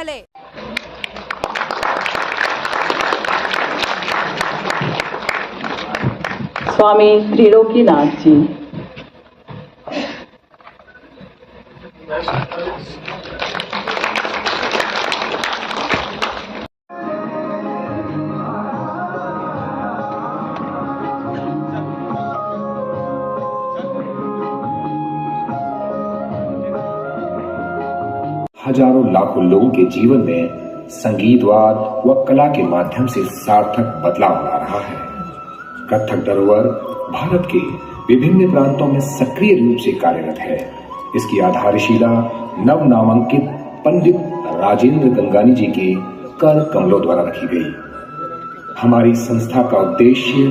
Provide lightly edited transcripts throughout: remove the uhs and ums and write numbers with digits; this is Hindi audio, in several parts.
दाखल आहे। स्वामी त्रिलोकीनाथ जी। हजारों लाखों लोगों के जीवन में संगीतवाद व कला के माध्यम से सार्थक बदलाव ला रहा है। कथक धरोहर भारत के विभिन्न प्रांतों में सक्रिय रूप से कार्यरत है। इसकी आधारशिला नव नामांकित पंडित राजेंद्र गंगानी जी के कर कमलों द्वारा रखी गई। हमारी संस्था का उद्देश्य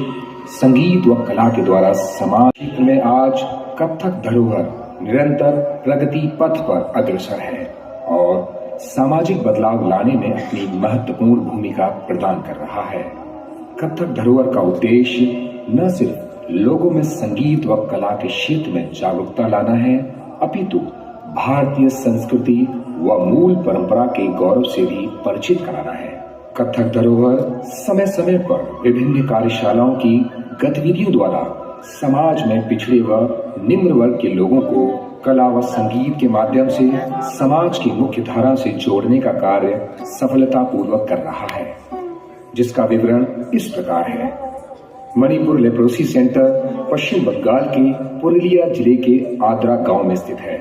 संगीत व कला के द्वारा समाज क्षेत्र में आज कथक धरोहर निरंतर प्रगति पथ पर अग्रसर है और सामाजिक बदलाव लाने में अपनी महत्वपूर्ण भूमिका प्रदान कर रहा है। कथक धरोहर का उद्देश्य न सिर्फ लोगों में संगीत व कला के क्षेत्र में जागरूकता लाना है, अपितु भारतीय संस्कृति व मूल परंपरा के गौरव से भी परिचित कराना है। कथक धरोहर समय समय पर विभिन्न कार्यशालाओं की गतिविधियों द्वारा समाज में पिछड़े व निम्न वर्ग के लोगों को कला व संगीत के माध्यम से समाज की मुख्य धारा से जोड़ने का कार्य सफलतापूर्वक कर रहा है, जिसका विवरण इस प्रकार है। मणिपुर लेप्रोसी सेंटर पश्चिम बंगाल के पुरुलिया जिले के आद्रा गांव में स्थित है।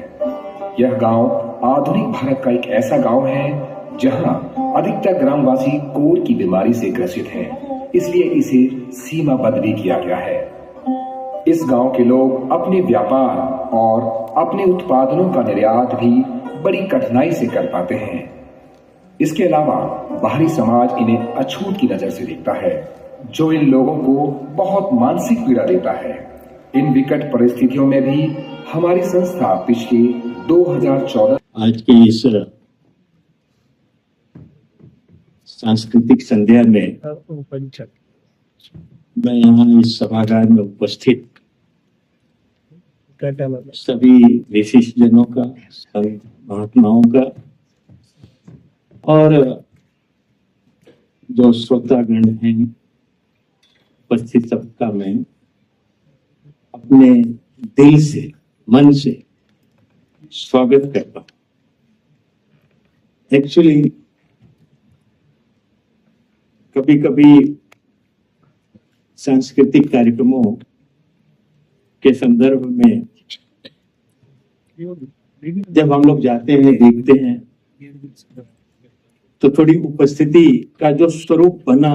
यह गांव आधुनिक भारत का एक ऐसा गांव है जहां अधिकतर ग्रामवासी कोढ़ की बीमारी से ग्रसित हैं, इसलिए इसे सीमाबद्ध भी किया गया है। इस गांव के लोग अपने व्यापार और अपने उत्पादनों का निर्यात भी बड़ी कठिनाई से कर पाते हैं। इसके अलावा बाहरी समाज इन्हें अछूत की नजर से देखता है, जो इन लोगों को बहुत मानसिक पीड़ा देता है। इन विकट परिस्थितियों में भी हमारी संस्था पिछले 2014 आज के इस सांस्कृतिक संध्या में मैं यहाँ इस सभागार में उपस्थित सभी विशिष्ट जनों का, सभी महात्माओं का और जो श्रोतागण हैं उपस्थित सबका मैं अपने दिल से, मन से स्वागत करता हूँ। एक्चुअली कभी कभी सांस्कृतिक कार्यक्रमों के संदर्भ में जब हम लोग जाते हैं, देखते हैं, तो थोड़ी उपस्थिति का जो स्वरूप बना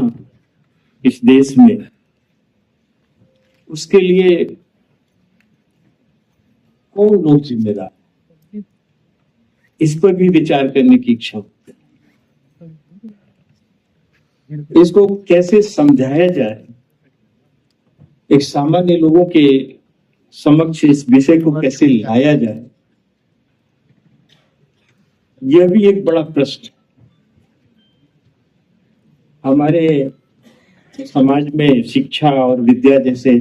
इस देश में, उसके लिए कौन लोग जिम्मेदार, इस पर भी विचार करने की इच्छा होती है। इसको कैसे समझाया जाए, एक सामान्य लोगों के समक्ष इस विषय को कैसे लाया जाए, यह भी एक बड़ा प्रश्न। हमारे समाज में शिक्षा और विद्या जैसे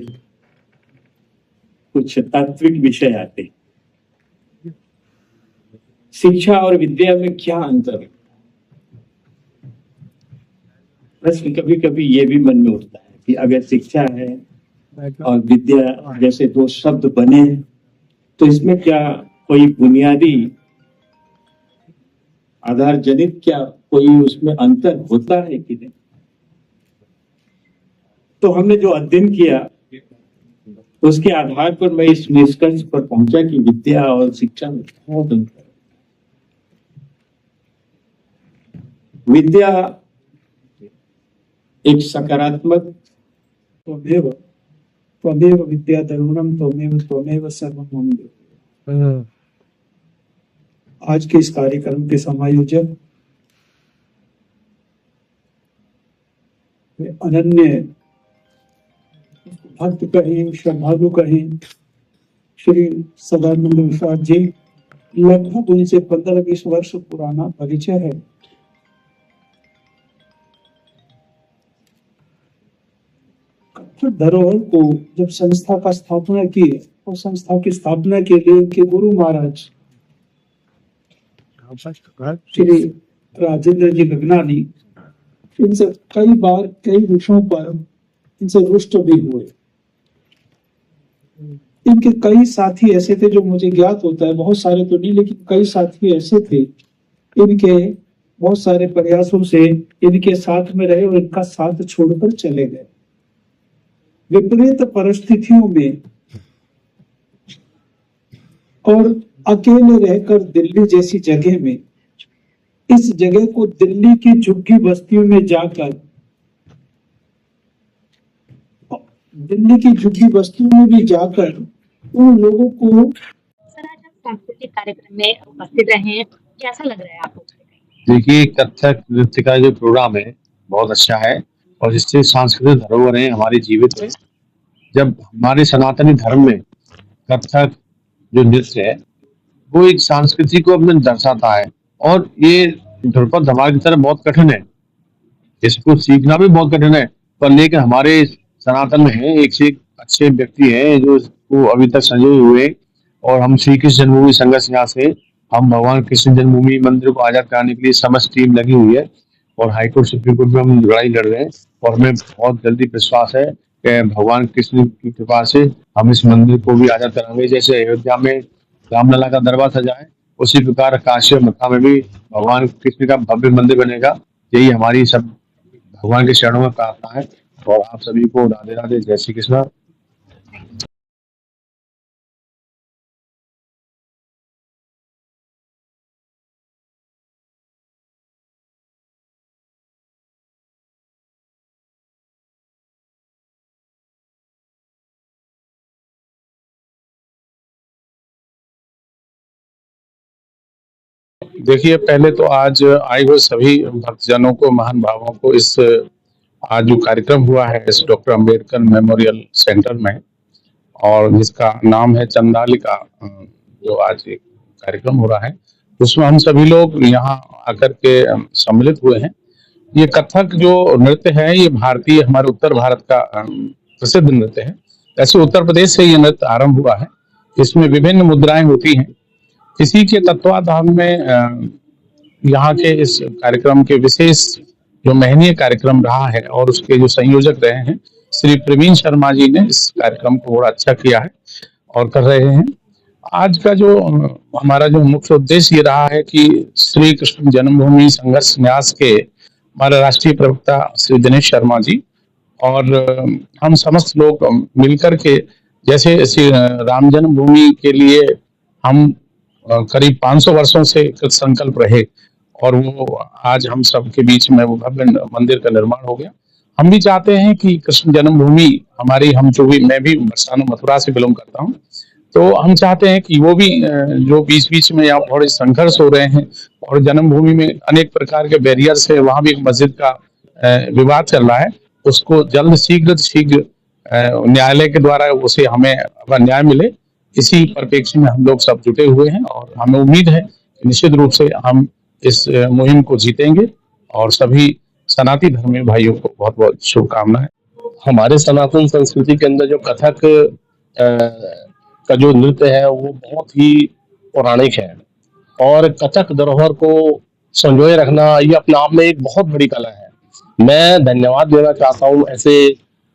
कुछ तात्विक विषय आते हैं। शिक्षा और विद्या में क्या अंतर है? प्रश्न कभी कभी ये भी मन में उठता है कि अगर शिक्षा है और विद्या जैसे दो शब्द बने तो इसमें क्या कोई बुनियादी आधार जनित क्या कोई उसमें अंतर होता है कि नहीं? तो हमने जो अध्ययन किया उसके आधार पर मैं इस निष्कर्ष पर पहुंचा कि विद्या और शिक्षा में बहुत अंतर है। विद्या एक सकारात्मक त्वमेव विद्या तरुणम त्वमेव सर्वम मम देव। आज के इस कार्यक्रम के समायोजक अनन्य भक्त कहें, श्रद्धालु कहें, श्री सदानंद विश्वास जी, लगभग उनसे 15-20 वर्ष पुराना परिचय है। कथक धरोहर को जब संस्था का स्थापना की, और संस्था की स्थापना के लिए उनके गुरु महाराज श्री राजेंद्र जी गगनानी, इनसे कई बार कई विषयों पर इनसे रुष्ट भी हुए। इनके कई साथी ऐसे थे जो मुझे ज्ञात होता है, बहुत सारे तो नहीं लेकिन कई साथी ऐसे थे, इनके बहुत सारे प्रयासों से इनके साथ में रहे और इनका साथ छोड़कर चले गए। विपरीत परिस्थितियों में और अकेले रहकर दिल्ली जैसी जगह में, इस जगह को दिल्ली की झुग्गी बस्तियों में जाकर, दिल्ली की झुग्गी बस्तियों में भी जाकर उन लोगों को। सर, आज आप सांस्कृतिक कार्यक्रम में उपस्थित रहे, कैसा लग रहा है आपको? देखिए, कथक नृत्य का जो प्रोग्राम है बहुत अच्छा है और जिससे सांस्कृतिक धरोहरें हमारी जीवित है। जब हमारे सनातनी धर्म में कथक जो नृत्य है वो एक संस्कृति को अपने दर्शाता है और ये ध्रुपद धमाल की तरह बहुत कठिन है, इसको सीखना भी बहुत कठिन है, पर लेकिन हमारे सनातन में है एक से एक अच्छे व्यक्ति हैं जो इसको अभी तक संजोए हुए। और हम श्री कृष्ण जन्मभूमि संघर्ष यहाँ से हम भगवान कृष्ण जन्मभूमि मंदिर को आजाद कराने के लिए समस्त टीम लगी हुई है और हाईकोर्ट सुप्रीम कोर्ट में हम लड़ाई लड़ रहे हैं और हमें बहुत जल्दी विश्वास है कि भगवान कृष्ण की कृपा से हम इस मंदिर को भी आजाद कराएंगे। जैसे अयोध्या में रामलला का दरबार सजा है, उसी प्रकार काशी और मक्का में भी भगवान कृष्ण का भव्य मंदिर बनेगा। यही हमारी सब भगवान के चरणों में प्रार्थना है और आप सभी को राधे राधे, जय श्री कृष्ण। देखिए, पहले तो आज आए हुए सभी भक्तजनों को, महान भावों को इस आज जो कार्यक्रम हुआ है इस डॉक्टर अंबेडकर मेमोरियल सेंटर में और जिसका नाम है चंदालिका, जो आज एक कार्यक्रम हो रहा है उसमें हम सभी लोग यहाँ आकर के सम्मिलित हुए हैं। ये कथक जो नृत्य है ये भारतीय, हमारे उत्तर भारत का प्रसिद्ध नृत्य है। ऐसे उत्तर प्रदेश से ये नृत्य आरंभ हुआ है। इसमें विभिन्न मुद्राएं होती हैं। इसी के तत्वाधान में यहाँ के इस कार्यक्रम के विशेष जो महनीय कार्यक्रम रहा है और उसके जो संयोजक रहे हैं श्री प्रवीण शर्मा जी ने इस कार्यक्रम को बड़ा अच्छा किया है और कर रहे हैं। आज का जो हमारा जो मुख्य उद्देश्य ये रहा है कि श्री कृष्ण जन्मभूमि संघर्ष न्यास के हमारे राष्ट्रीय प्रवक्ता श्री दिनेश शर्मा जी और हम समस्त लोग मिलकर के, जैसे श्री राम जन्मभूमि के लिए हम करीब 500 वर्षों से संकल्प रहे और वो आज हम सब के बीच में वो भव्य मंदिर का निर्माण हो गया। हम भी चाहते हैं कि कृष्ण जन्मभूमि हमारी, हम जो भी, मैं भी बरसाना मथुरा से बिलोंग करता हूँ, तो हम चाहते हैं कि वो भी जो बीच बीच में यहाँ थोड़े संघर्ष हो रहे हैं और जन्मभूमि में अनेक प्रकार के बैरियर्स है, वहां भी एक मस्जिद का विवाद चल रहा है, उसको जल्द शीघ्र न्यायालय के द्वारा उसे हमें न्याय मिले, इसी परिप्रेक्ष्य में हम लोग सब जुटे हुए हैं और हमें उम्मीद है कि निश्चित रूप से हम इस मुहिम को जीतेंगे और सभी सनातनी धर्मी भाइयों को बहुत बहुत शुभकामनाएं। हमारे सनातन संस्कृति के अंदर जो कथक का जो नृत्य है वो बहुत ही पौराणिक है और कथक धरोहर को संजोए रखना ये अपने आप में एक बहुत बड़ी कला है। मैं धन्यवाद देना चाहता हूँ ऐसे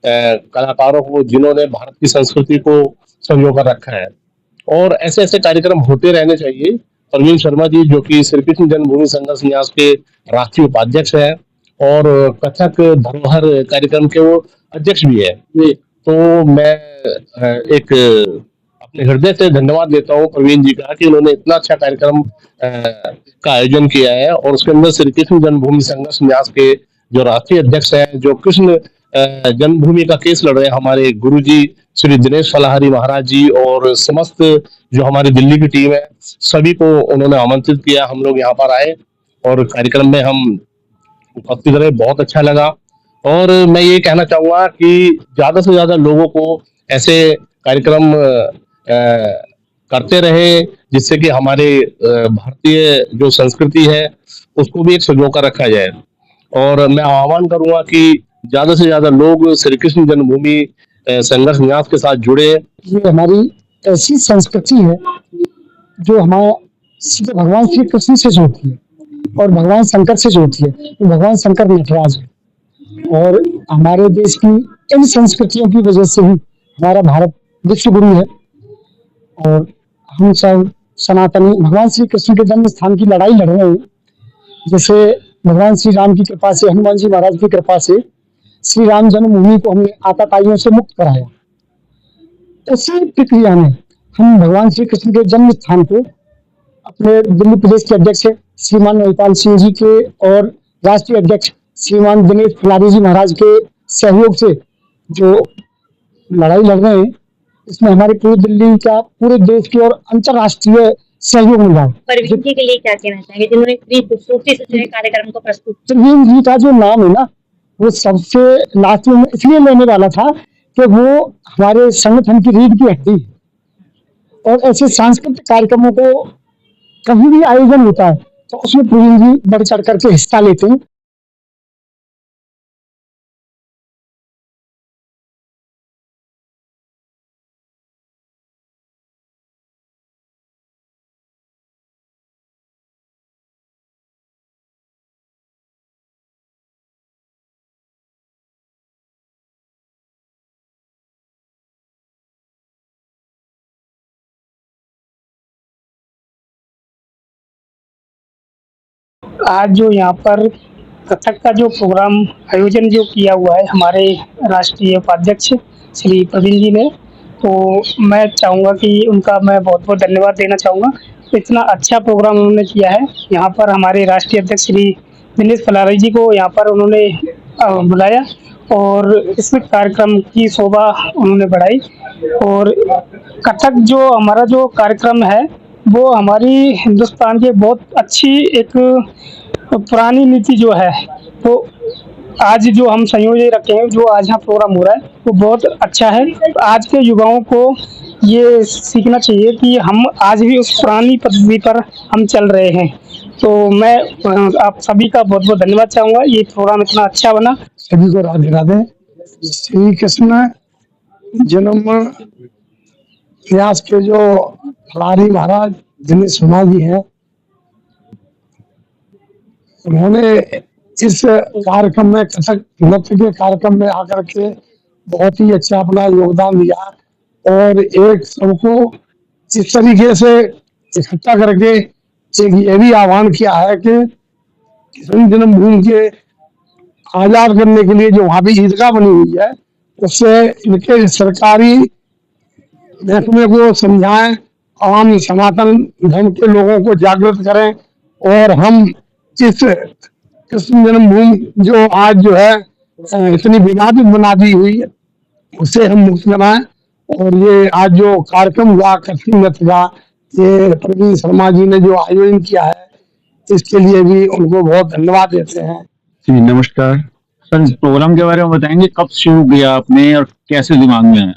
कलाकारों को जिन्होंने भारत की संस्कृति को संजो कर रखा है और ऐसे ऐसे कार्यक्रम होते रहने चाहिए। प्रवीण शर्मा जी जो कि श्री कृष्ण जन्मभूमि संघर्ष न्यास के राष्ट्रीय उपाध्यक्ष है और कथक धरोहर कार्यक्रम के वो अध्यक्ष भी है, तो मैं एक अपने हृदय से धन्यवाद देता हूँ प्रवीण जी का कि उन्होंने इतना अच्छा कार्यक्रम का आयोजन किया है और उसके अंदर श्री कृष्ण जन्मभूमि संघर्ष न्यास के जो राष्ट्रीय अध्यक्ष है, जो कृष्ण जन्मभूमि का केस लड़ रहे हैं, हमारे गुरु जी श्री दिनेश फलाहारी महाराज जी और समस्त जो हमारी दिल्ली की टीम है, सभी को उन्होंने आमंत्रित किया। हम लोग यहाँ पर आए और कार्यक्रम में हम उपस्थित रहे, बहुत अच्छा लगा। और मैं ये कहना चाहूंगा कि ज्यादा से ज्यादा लोगों को ऐसे कार्यक्रम करते रहे जिससे कि हमारे भारतीय जो संस्कृति है उसको भी एक संजो कर रखा जाए। और मैं आह्वान करूंगा कि ज्यादा से ज्यादा लोग श्री कृष्ण जन्मभूमि संघर्ष न्यास के साथ जुड़े। ये हमारी ऐसी संस्कृति है जो हमारा भगवान श्री कृष्ण से जोड़ती है। और भगवान शंकर से जोड़ती है। तो भगवान शंकर नटराज है और हमारे देश की इन संस्कृतियों की वजह से ही हमारा भारत विश्व गुरु है। और हम सब सनातनी भगवान श्री कृष्ण के जन्म स्थान की लड़ाई लड़ रहे हैं। जैसे भगवान श्री राम की कृपा से, हनुमान जी महाराज की कृपा से श्री राम जन्मभूमि को हमने आतताइयों से मुक्त कराया। उसी प्रक्रिया में हम भगवान श्री कृष्ण के जन्म स्थान को अपने दिल्ली प्रदेश के अध्यक्ष श्रीमान महिपाल सिंह जी के और राष्ट्रीय अध्यक्ष श्रीमान दिनेश फलारी जी महाराज के सहयोग से जो लड़ाई लड़ रहे हैं, इसमें हमारे पूरी दिल्ली का, पूरे देश के और अंतर्राष्ट्रीय सहयोग मिल रहा है। परवीन जी के लिए क्या कहना चाहेंगे जिन्होंने इतनी खूबसूरती से जो है कार्यक्रम को प्रस्तुत परवीन जी का जो नाम है ना, वो सबसे लास्ट में इसलिए लेने वाला था कि वो हमारे संगठन की रीढ़ की हड्डी है। और ऐसे सांस्कृतिक कार्यक्रमों को कहीं भी आयोजन होता है तो उसमें प्रवीण जी बढ़ चढ़ करके हिस्सा लेते हैं। आज जो यहाँ पर कथक का जो प्रोग्राम आयोजन जो किया हुआ है हमारे राष्ट्रीय उपाध्यक्ष श्री प्रवीण जी ने, तो मैं चाहूँगा कि उनका मैं बहुत बहुत धन्यवाद देना चाहूँगा। इतना अच्छा प्रोग्राम उन्होंने किया है। यहाँ पर हमारे राष्ट्रीय अध्यक्ष श्री दिनेश फलारी जी को यहाँ पर उन्होंने बुलाया और इसमें कार्यक्रम की शोभा उन्होंने बढ़ाई। और कथक जो हमारा जो कार्यक्रम है वो हमारी हिंदुस्तान की बहुत अच्छी एक पुरानी नीति जो है, तो आज जो हम संयोजन रखे हैं, जो आज यहाँ प्रोग्राम हो रहा है वो बहुत अच्छा है। आज के युवाओं को ये सीखना चाहिए कि हम आज भी उस पुरानी पद्धति पर हम चल रहे हैं। तो मैं आप सभी का बहुत बहुत धन्यवाद चाहूँगा। ये प्रोग्राम इतना अच्छा बना। सभी को राधे राधे। श्री कृष्ण जन्म न्यास के जो फलारी महाराज दिनेश शर्मा जी हैं, उन्होंने इस कार्यक्रम में, कथक नृत्य के कार्यक्रम में आकर के बहुत ही अच्छा अपना योगदान दिया और एक सबको इस तरीके से इकट्ठा करके एक ये भी आह्वान किया है कि कृष्ण जन्मभूमि के आजाद करने के लिए जो वहां भी ईदगाह बनी हुई है, उससे इनके सरकारी महकमे को समझाएं, आम सनातन धर्म के लोगों को जागृत करें और हम इस कृष्ण जन्मभूमि जो आज जो है इतनी विवादित बना दी हुई है, उससे हम मुक्त कराएं। और ये आज जो कार्यक्रम हुआ कथक नृत्य का, ये प्रवीण शर्मा जी ने जो आयोजन किया है, इसके लिए भी उनको बहुत धन्यवाद देते हैं। जी नमस्कार सर, इस प्रोग्राम के बारे में बताएंगे, कब शुरू किया आपने और कैसे दिमाग में आया?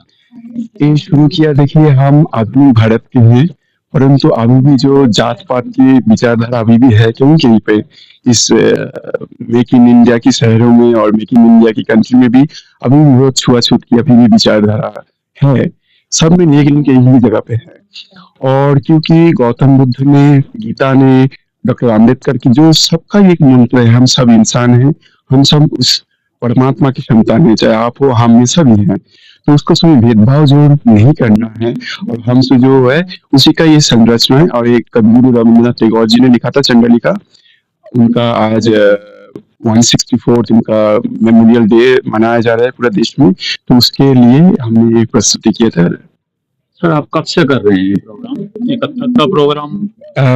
ये शुरू किया, देखिए हम आधुनिक भारत के हैं, परंतु अभी भी जो जात पात की विचारधारा अभी भी है कहीं कहीं पे इस मेक इन इंडिया की शहरों में और मेक इन इंडिया की कंट्री में भी अभी भी बहुत छुआछूत की अभी भी विचारधारा है। सब में लेकिन कहीं भी जगह पे है। और क्योंकि गौतम बुद्ध ने, गीता ने, डॉक्टर अम्बेडकर की जो सबका एक मंत्र है, हम सब इंसान हैं, हम सब उस परमात्मा की क्षमता में, चाहे आप हो हम में सभी हैं, तो उसको समय भेदभाव जो नहीं करना है और हमसे जो है उसी का ये संरचना है। और एक कवि गुरु रविंद्रनाथ टैगोर जी ने लिखा था चंडलिका, उनका आज 164 इनका मेमोरियल डे मनाया जा रहा है पूरे देश में, तो उसके लिए हमने एक प्रस्तुति किया था। सर आप कब से कर रहे हैं ये प्रोग्राम, ये कथक का प्रोग्राम?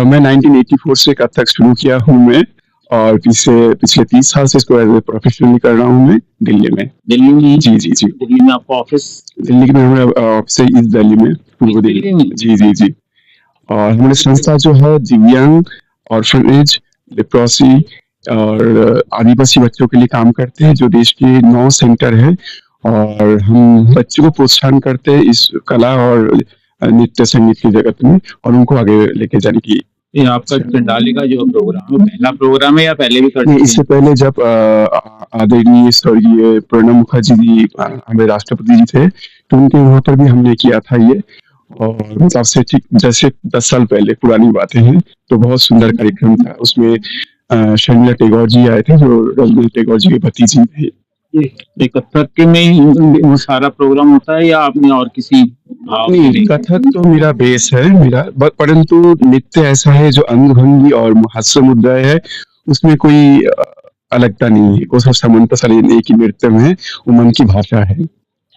मैं 1984 से कथक शुरू किया हूँ मैं, और पिछले 30 साल से इसको एज ए प्रोफेशनली कर रहा हूँ मैं दिल्ली में। दिल्ली में? जी जी जी। दिल्ली में आपका ऑफिस? दिल्ली में हमारा ऑफिस है ईस्ट दिल्ली में, पूर्व दिल्ली में। जी जी जी। और हमारी संस्था जो है दिव्यांग, ऑर्फनेज, लेप्रोसी और आदिवासी बच्चों के लिए काम करते हैं, जो देश के 9 सेंटर है। और हम बच्चों को प्रोत्साहन करते हैं इस कला और नृत्य संगीत की जगत में, और उनको आगे लेके जाने की। ये आपका चंडालिका जो प्रोग्राम है पहला प्रोग्राम है या पहले भी करते हैं? इससे पहले जब आदरणीय स्वर्गीय प्रणब मुखर्जी जी हमारे राष्ट्रपति जी थे, तो उनके वहां पर भी हमने किया था ये। और मतलब से ठीक जैसे 10 साल पहले पुरानी बातें हैं, तो बहुत सुंदर कार्यक्रम था। उसमें शर्मिला टैगोर जी आए थे, जो रविंद्रनाथ टैगोर जी के भतीजी थे। ये कथक के में ही वो सारा प्रोग्राम होता है या आपने और किसी भाव के नहीं, लिए? कथक तो मेरा बेस है मेरा, परंतु नृत्य ऐसा है जो अंगभंगी और हास्य मुद्राएं है, उसमें कोई अलगता नहीं है, वो सब समानता सारी एक ही नृत्य में है, वो मन की भाषा है।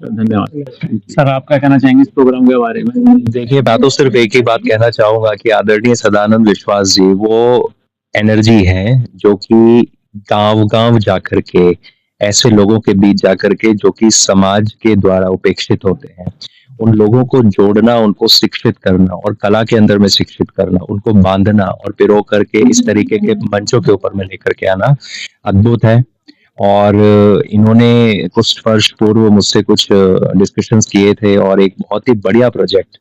धन्यवाद सर। आप क्या कहना चाहेंगे इस प्रोग्राम के बारे में? देखिए, मैं तो सिर्फ एक ही बात कहना चाहूंगा कि आदरणीय सदानंद विश्वास जी वो एनर्जी है जो कि गांव-गांव जाकर के ऐसे लोगों के बीच जाकर के जो कि समाज के द्वारा उपेक्षित होते हैं, उन लोगों को जोड़ना, उनको शिक्षित करना और कला के अंदर में शिक्षित करना, उनको बांधना और पिरो करके इस तरीके के मंचों के ऊपर में लेकर के आना अद्भुत है। और इन्होंने कुछ वर्ष पूर्व मुझसे कुछ डिस्कशंस किए थे और एक बहुत ही बढ़िया प्रोजेक्ट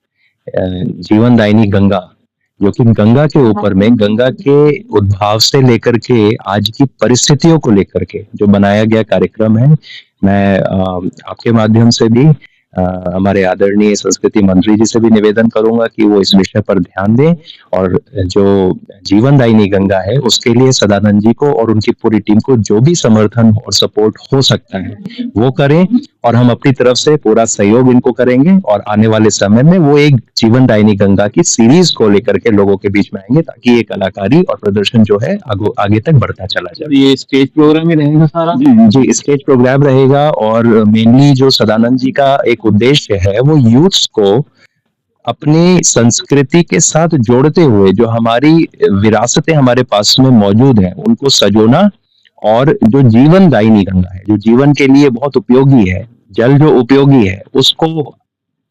जीवनदायिनी गंगा, जो कि गंगा के ऊपर में गंगा के उद्भाव से लेकर के आज की परिस्थितियों को लेकर के जो बनाया गया कार्यक्रम है। मैं आपके माध्यम से भी हमारे आदरणीय संस्कृति मंत्री जी से भी निवेदन करूंगा कि वो इस विषय पर ध्यान दें और जो जीवनदायिनी गंगा है उसके लिए सदानंद जी को और उनकी पूरी टीम को जो भी समर्थन और सपोर्ट हो सकता है वो करें, और हम अपनी तरफ से पूरा सहयोग इनको करेंगे और आने वाले समय में वो एक जीवनदायिनी गंगा की सीरीज को लेकर के लोगों के बीच में आएंगे ताकि ये कलाकारी और प्रदर्शन जो है आगे तक बढ़ता चला जाए। ये स्टेज प्रोग्राम ही रहेगा सारा? जी, स्टेज प्रोग्राम रहेगा और मेनली जो सदानंद जी का एक उद्देश्य है वो यूथ्स को अपनी संस्कृति के साथ जोड़ते हुए जो हमारी विरासतें हमारे पास में मौजूद हैं उनको सजोना, और जो जीवनदायिनी गंगा है जो जीवन के लिए बहुत उपयोगी है, जल जो उपयोगी है उसको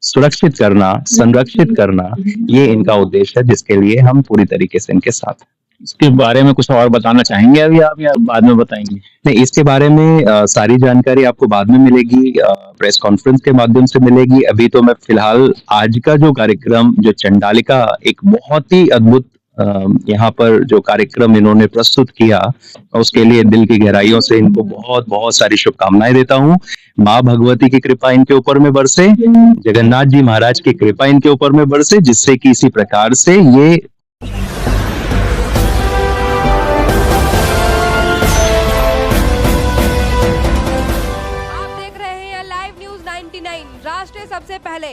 सुरक्षित करना, संरक्षित करना, ये इनका उद्देश्य है जिसके लिए हम पूरी तरीके से इनके साथ हैं। इसके बारे में कुछ और बताना चाहेंगे अभी आप या बाद में बताएंगे? नहीं, इसके बारे में सारी जानकारी आपको बाद में मिलेगी, प्रेस कॉन्फ्रेंस के माध्यम से मिलेगी। अभी तो मैं फिलहाल आज का जो कार्यक्रम जो चंडालिका एक बहुत ही अद्भुत यहाँ पर जो कार्यक्रम इन्होंने प्रस्तुत किया उसके लिए दिल की गहराइयों से इनको बहुत बहुत सारी शुभकामनाएं देता हूँ। माँ भगवती की कृपा इनके ऊपर में बरसे, जगन्नाथ जी महाराज की कृपा इनके ऊपर में बरसे, जिससे कि इसी प्रकार से ये आप देख रहे हैं लाइव न्यूज 99 राष्ट्र सबसे पहले।